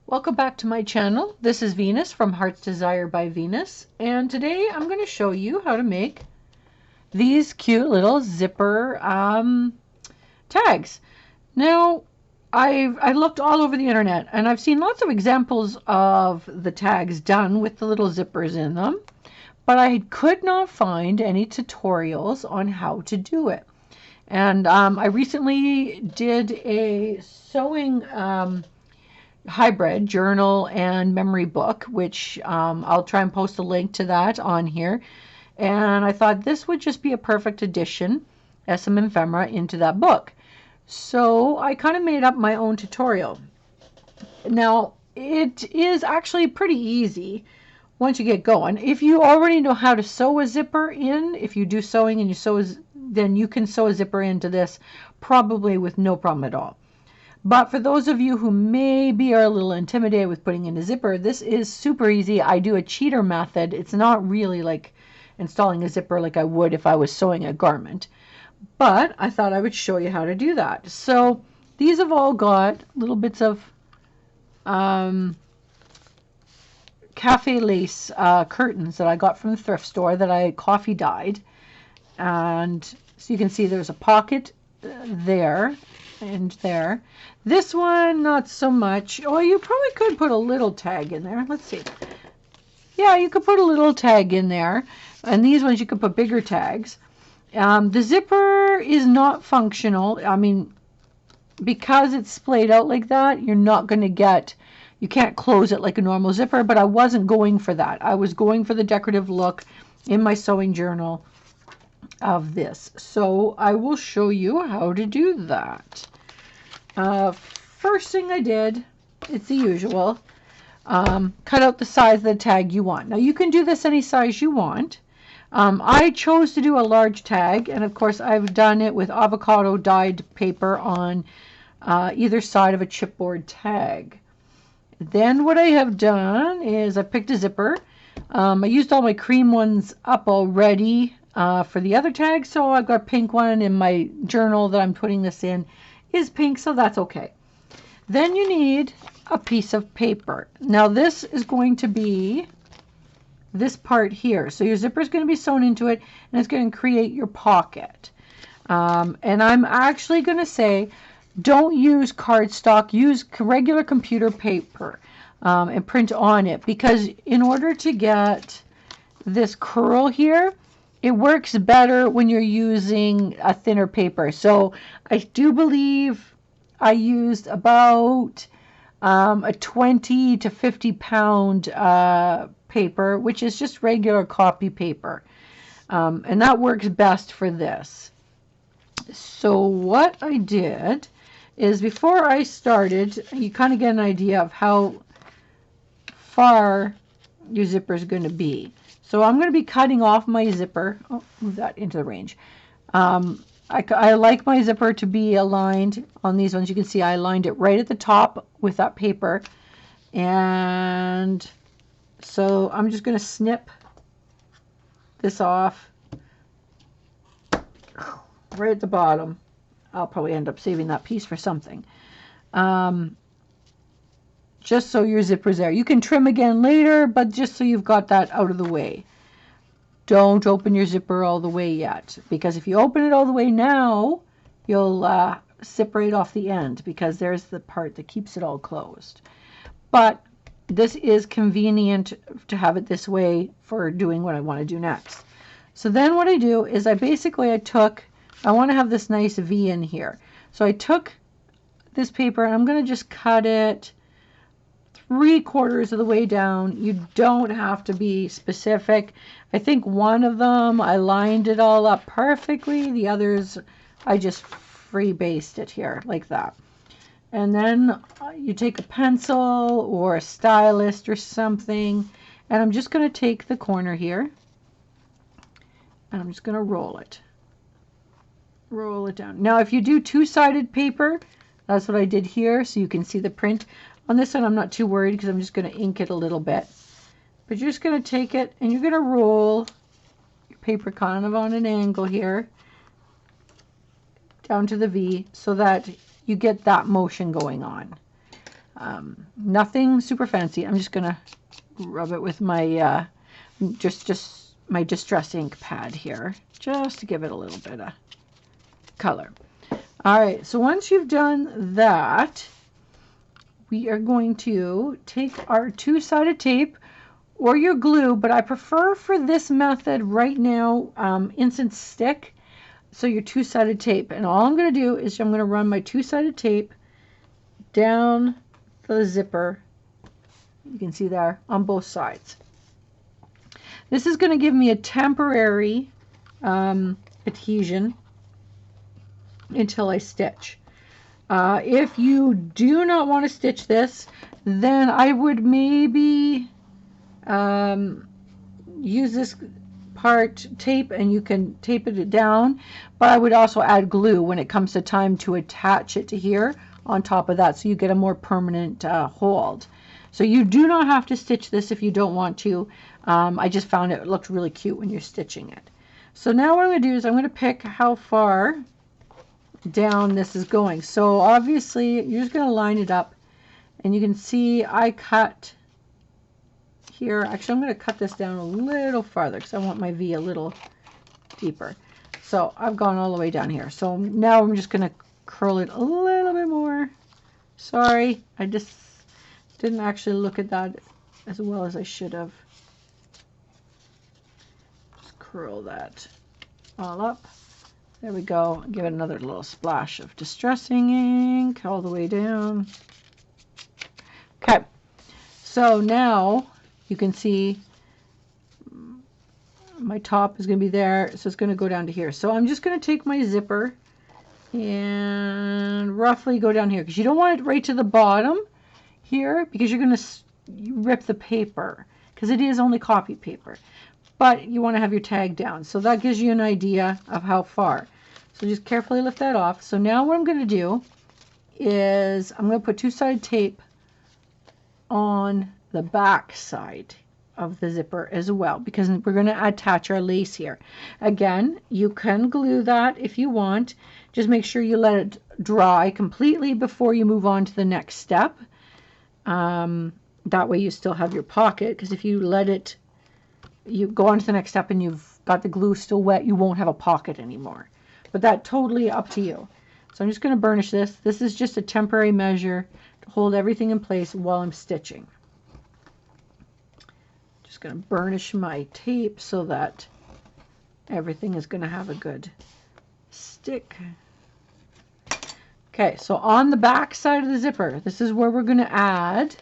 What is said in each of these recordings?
Welcome back to my channel. This is Venus from Heart's Desire by Venus, and today I'm going to show you how to make these cute little zipper tags. Now, I looked all over the internet and I've seen lots of examples of the tags done with the little zippers in them, but I could not find any tutorials on how to do it. And I recently did a sewing hybrid journal and memory book, which I'll try and post a link to that on here. And I thought this would just be a perfect addition, SM Ephemera, into that book. So I kind of made up my own tutorial. Now, it is actually pretty easy once you get going. If you already know how to sew a zipper in, if you do sewing and you sew, then you can sew a zipper into this probably with no problem at all. But for those of you who maybe are a little intimidated with putting in a zipper, this is super easy. I do a cheater method. It's not really like installing a zipper like I would if I was sewing a garment. But I thought I would show you how to do that. So these have all got little bits of cafe lace curtains that I got from the thrift store that I coffee dyed. And so you can see there's a pocket there and there. This one, not so much. Oh, you probably could put a little tag in there. Let's see. Yeah, you could put a little tag in there. And these ones, you could put bigger tags. The zipper is not functional. I mean, because it's splayed out like that, you're not going to get, you can't close it like a normal zipper, but I wasn't going for that. I was going for the decorative look in my sewing journal of this. So I will show you how to do that. First thing I did, it's the usual, cut out the size of the tag you want. Now you can do this any size you want. I chose to do a large tag, and of course I've done it with avocado dyed paper on either side of a chipboard tag. Then what I have done is I picked a zipper. I used all my cream ones up already for the other tag, so I've got a pink one in my journal that I'm putting this in is pink, so that's okay. Then you need a piece of paper. Now this is going to be this part here. So your zipper is going to be sewn into it, and it's going to create your pocket. And I'm actually going to say, don't use cardstock, use regular computer paper and print on it, because in order to get this curl here, it works better when you're using a thinner paper. So I do believe I used about a 20 to 50 pound paper, which is just regular copy paper. And that works best for this. So what I did is, before I started, you kind of get an idea of how far your zipper is going to be. So I'm going to be cutting off my zipper. Oh, move that into the range. I like my zipper to be aligned on these ones. You can see I aligned it right at the top with that paper. And so I'm just going to snip this off right at the bottom. I'll probably end up saving that piece for something. Just so your zipper's there. You can trim again later, but just so you've got that out of the way. Don't open your zipper all the way yet, because if you open it all the way now, you'll zip right off the end, because there's the part that keeps it all closed. But this is convenient to have it this way for doing what I want to do next. So then what I do is I want to have this nice V in here. So I took this paper and I'm going to just cut it 3/4 of the way down. You don't have to be specific. I think one of them I lined it all up perfectly. The others I just freebased it here like that. And then you take a pencil or a stylus or something, and I'm just going to take the corner here and I'm just going to roll it down. Now if you do two-sided paper, that's what I did here, so you can see the print. On this one, I'm not too worried because I'm just going to ink it a little bit. But you're just going to take it and you're going to roll your paper kind of on an angle here down to the V, so that you get that motion going on. Nothing super fancy. I'm just gonna rub it with my just my Distress ink pad here, just to give it a little bit of color. All right, so once you've done that, we are going to take our two-sided tape or your glue, but I prefer for this method right now Instant Stick. So your two-sided tape, and all I'm going to do is I'm going to run my two-sided tape down the zipper. You can see there on both sides. This is going to give me a temporary adhesion until I stitch. If you do not want to stitch this, then I would maybe use this part tape, and you can tape it down, but I would also add glue when it comes to time to attach it to here on top of that, so you get a more permanent hold. So you do not have to stitch this if you don't want to. I just found it looked really cute when you're stitching it. So now what I'm going to do is I'm going to pick how far down this is going. So obviously you're just going to line it up, and you can see I cut here. Actually, I'm going to cut this down a little farther because I want my V a little deeper. So I've gone all the way down here. So now I'm just going to curl it a little bit more. Sorry, I just didn't actually look at that as well as I should have. Just curl that all up. There we go. Give it another little splash of distressing ink all the way down. Okay, so now you can see my top is going to be there, so it's going to go down to here. So I'm just going to take my zipper and roughly go down here, because you don't want it right to the bottom here, because you're going to rip the paper, because it is only copy paper, but you want to have your tag down. So that gives you an idea of how far. So just carefully lift that off. So now what I'm going to do is I'm going to put two-sided tape on the back side of the zipper as well, because we're going to attach our lace here. Again, you can glue that if you want. Just make sure you let it dry completely before you move on to the next step. That way you still have your pocket, because if you let it, you go on to the next step and you've got the glue still wet, you won't have a pocket anymore. But that's totally up to you. So I'm just going to burnish this. This is just a temporary measure to hold everything in place while I'm stitching. Just going to burnish my tape so that everything is going to have a good stick. Okay, so on the back side of the zipper, this is where we're going to add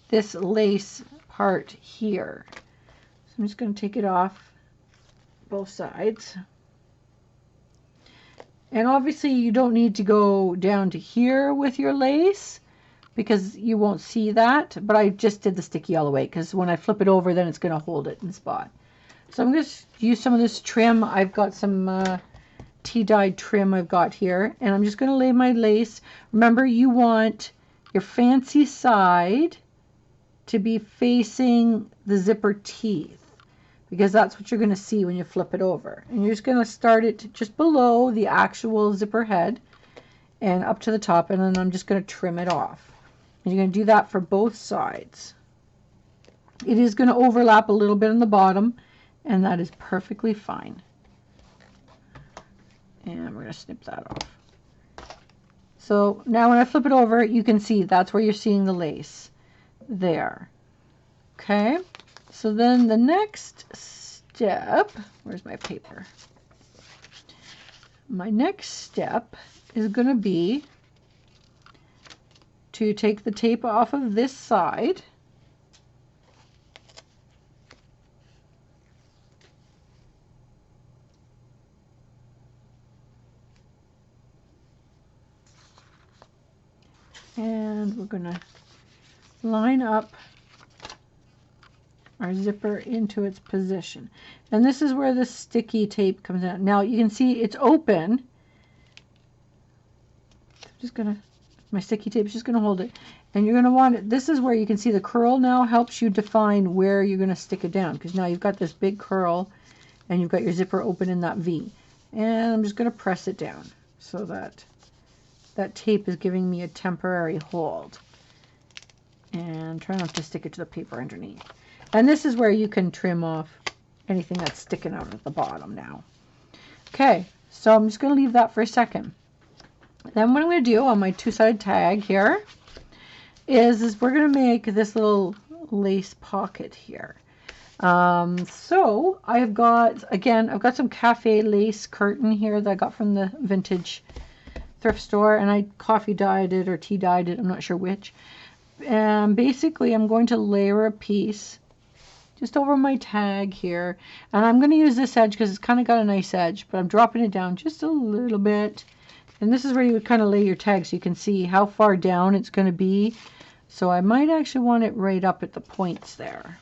this lace part here. So I'm just going to take it off both sides. And obviously you don't need to go down to here with your lace, because you won't see that, but I just did the sticky all the way, because when I flip it over, then it's going to hold it in spot. So I'm going to use some of this trim. I've got some tea-dyed trim I've got here, and I'm just going to lay my lace. Remember, you want your fancy side to be facing the zipper teeth, because that's what you're going to see when you flip it over. And you're just going to start it just below the actual zipper head and up to the top, and then I'm just going to trim it off. And you're going to do that for both sides. It is going to overlap a little bit on the bottom, and that is perfectly fine. And we're going to snip that off. So now when I flip it over, you can see that's where you're seeing the lace there. Okay, so then the next step, where's my paper? My next step is going to be to take the tape off of this side. And we're going to line up our zipper into its position. And this is where the sticky tape comes out. Now you can see it's open. I'm just going to, my sticky tape is just going to hold it. And you're going to want it, this is where you can see the curl now helps you define where you're going to stick it down, because now you've got this big curl and you've got your zipper open in that V. And I'm just going to press it down so that that tape is giving me a temporary hold. And try not to stick it to the paper underneath. And this is where you can trim off anything that's sticking out at the bottom now. Okay, so I'm just going to leave that for a second. Then what I'm going to do on my two-sided tag here is we're going to make this little lace pocket here. So I've got some cafe lace curtain here that I got from the vintage thrift store, and I coffee dyed it or tea dyed it, I'm not sure which. And basically I'm going to layer a piece just over my tag here, and I'm going to use this edge because it's kind of got a nice edge, but I'm dropping it down just a little bit. And this is where you would kind of lay your tag so you can see how far down it's going to be. So I might actually want it right up at the points there.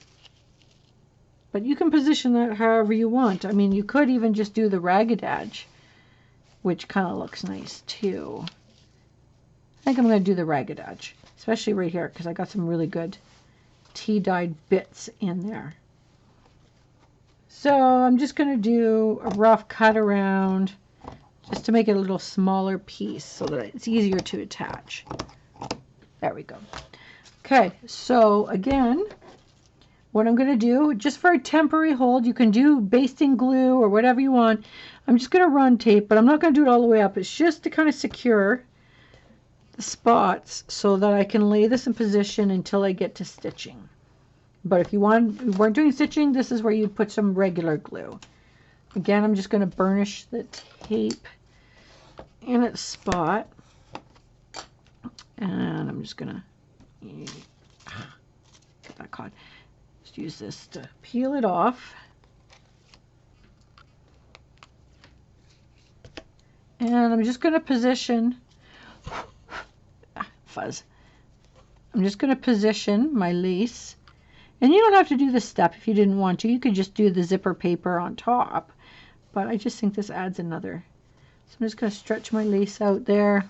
But you can position that however you want. I mean, you could even just do the ragged edge, which kind of looks nice too. I think I'm going to do the ragged edge, especially right here because I got some really good tea dyed bits in there. So I'm just going to do a rough cut around just to make it a little smaller piece so that it's easier to attach. There we go. Okay, so again, what I'm going to do, just for a temporary hold, you can do basting glue or whatever you want. I'm just going to run tape, but I'm not going to do it all the way up. It's just to kind of secure the spots so that I can lay this in position until I get to stitching. But if you weren't doing stitching, this is where you put some regular glue. Again, I'm just going to burnish the tape in its spot, and I'm just going to get that caught. Just use this to peel it off. And I'm just going to position fuzz. I'm just going to position my lace, and you don't have to do this step if you didn't want to. You could just do the zipper paper on top, but I just think this adds another. So I'm just going to stretch my lace out there,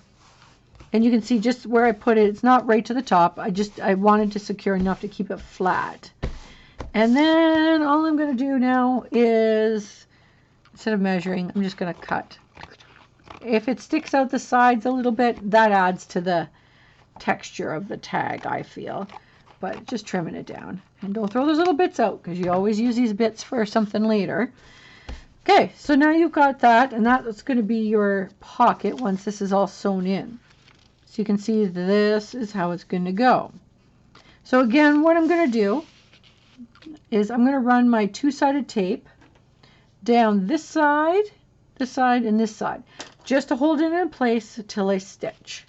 and you can see just where I put it, it's not right to the top. I wanted to secure enough to keep it flat. And then all I'm going to do now is, instead of measuring, I'm just going to cut. If it sticks out the sides a little bit, that adds to the texture of the tag, I feel. But just trimming it down. And don't throw those little bits out, because you always use these bits for something later. Okay, so now you've got that, and that's going to be your pocket once this is all sewn in. So you can see this is how it's going to go. So again, what I'm going to do is I'm going to run my two-sided tape down this side, and this side, just to hold it in place until I stitch.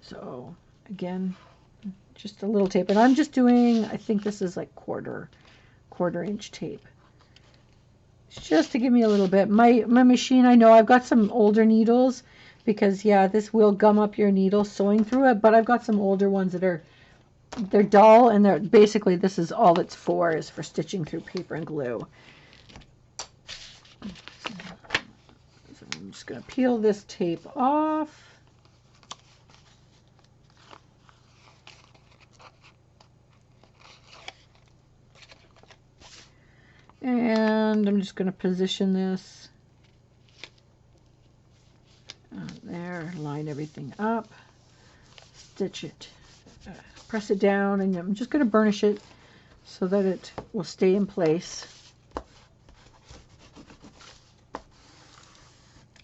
So again, just a little tape, and I'm just doing, I think this is like quarter inch tape. It's just to give me a little bit. My machine, I know I've got some older needles, because yeah, this will gum up your needle sewing through it, but I've got some older ones that they're dull, and they're basically, this is all it's for, is for stitching through paper and glue. So I'm just going to peel this tape off. And I'm just going to position this there, line everything up, stitch it, press it down, and I'm just going to burnish it so that it will stay in place.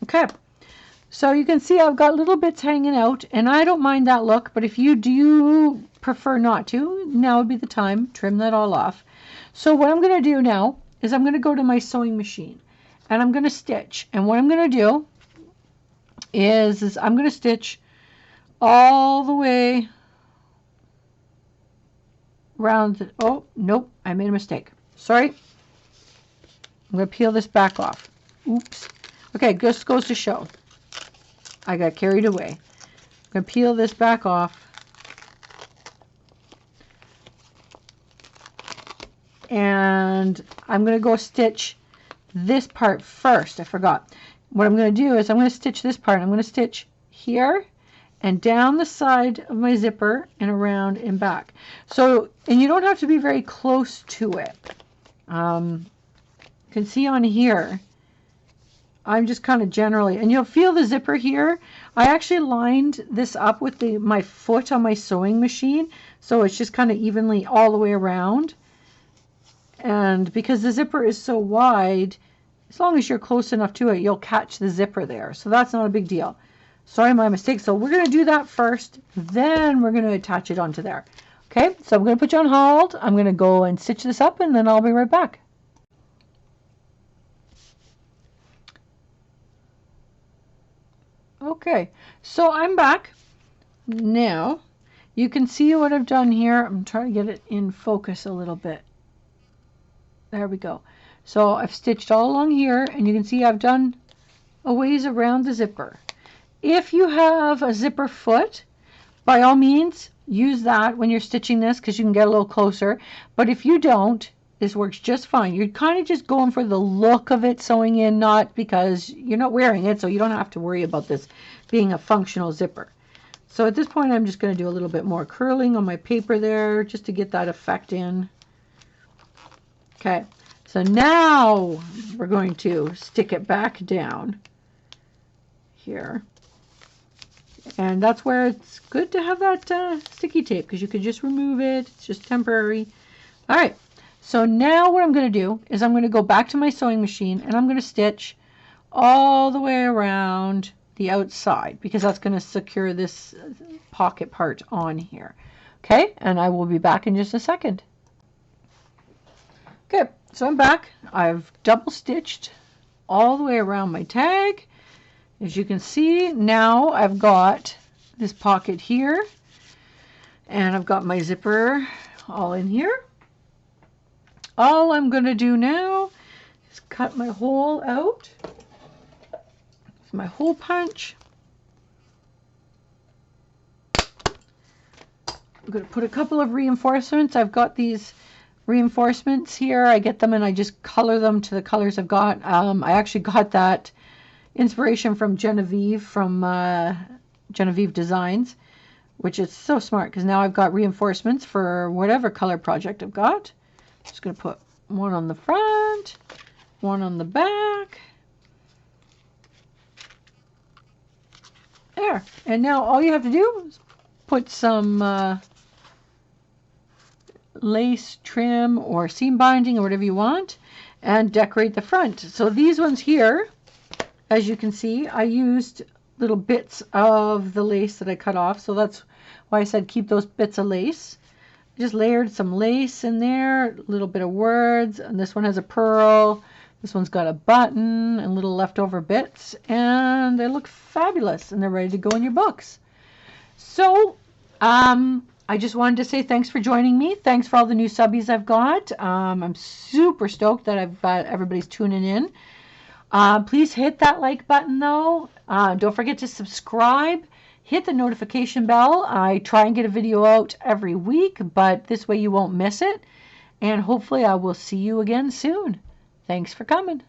Okay, so you can see I've got little bits hanging out, and I don't mind that look, but if you do prefer not to, now would be the time. Trim that all off. So what I'm going to do now is I'm going to go to my sewing machine, and I'm going to stitch. And what I'm going to do is I'm going to stitch all the way around. Oh, nope, I made a mistake. Sorry. I'm going to peel this back off. Oops. Okay, just goes to show. I got carried away. I'm going to peel this back off. And I'm going to go stitch this part first. I forgot. What I'm going to do is I'm going to stitch this part. I'm going to stitch here and down the side of my zipper and around and back. So, and you don't have to be very close to it. You can see on here, I'm just kind of generally, and you'll feel the zipper here. I actually lined this up with my foot on my sewing machine, so it's just kind of evenly all the way around. And because the zipper is so wide, as long as you're close enough to it, you'll catch the zipper there. So that's not a big deal. Sorry, my mistake. So we're going to do that first, then we're going to attach it onto there. Okay, so I'm going to put you on hold. I'm going to go and stitch this up, and then I'll be right back. Okay, so I'm back. Now, you can see what I've done here. I'm trying to get it in focus a little bit. There we go. So I've stitched all along here, and you can see I've done a ways around the zipper. If you have a zipper foot, by all means, use that when you're stitching this because you can get a little closer. But if you don't, this works just fine. You're kind of just going for the look of it sewing in, not because you're not wearing it, so you don't have to worry about this being a functional zipper. So at this point, I'm just going to do a little bit more curling on my paper there just to get that effect in. Okay, so now we're going to stick it back down here. And that's where it's good to have that sticky tape because you could just remove it. It's just temporary. All right, so now what I'm going to do is I'm going to go back to my sewing machine and I'm going to stitch all the way around the outside because that's going to secure this pocket part on here. Okay, and I will be back in just a second. Okay, so I'm back. I've double stitched all the way around my tag. As you can see, now I've got this pocket here, and I've got my zipper all in here. All I'm going to do now is cut my hole out with my hole punch. I'm going to put a couple of reinforcements. I've got these reinforcements here. I get them and I just color them to the colors I've got. I actually got that inspiration from Genevieve from Genevieve Designs, which is so smart because now I've got reinforcements for whatever color project I've got. Just going to put one on the front, one on the back. There. And now all you have to do is put some lace trim or seam binding or whatever you want and decorate the front. So these ones here, as you can see, I used little bits of the lace that I cut off. So that's why I said keep those bits of lace. I just layered some lace in there, a little bit of words, and this one has a pearl. This one's got a button and little leftover bits, and they look fabulous, and they're ready to go in your books. So, I just wanted to say thanks for joining me. Thanks for all the new subbies I've got. I'm super stoked that I've got everybody's tuning in. Please hit that like button, though. Don't forget to subscribe. Hit the notification bell. I try and get a video out every week, but this way you won't miss it. And hopefully I will see you again soon. Thanks for coming.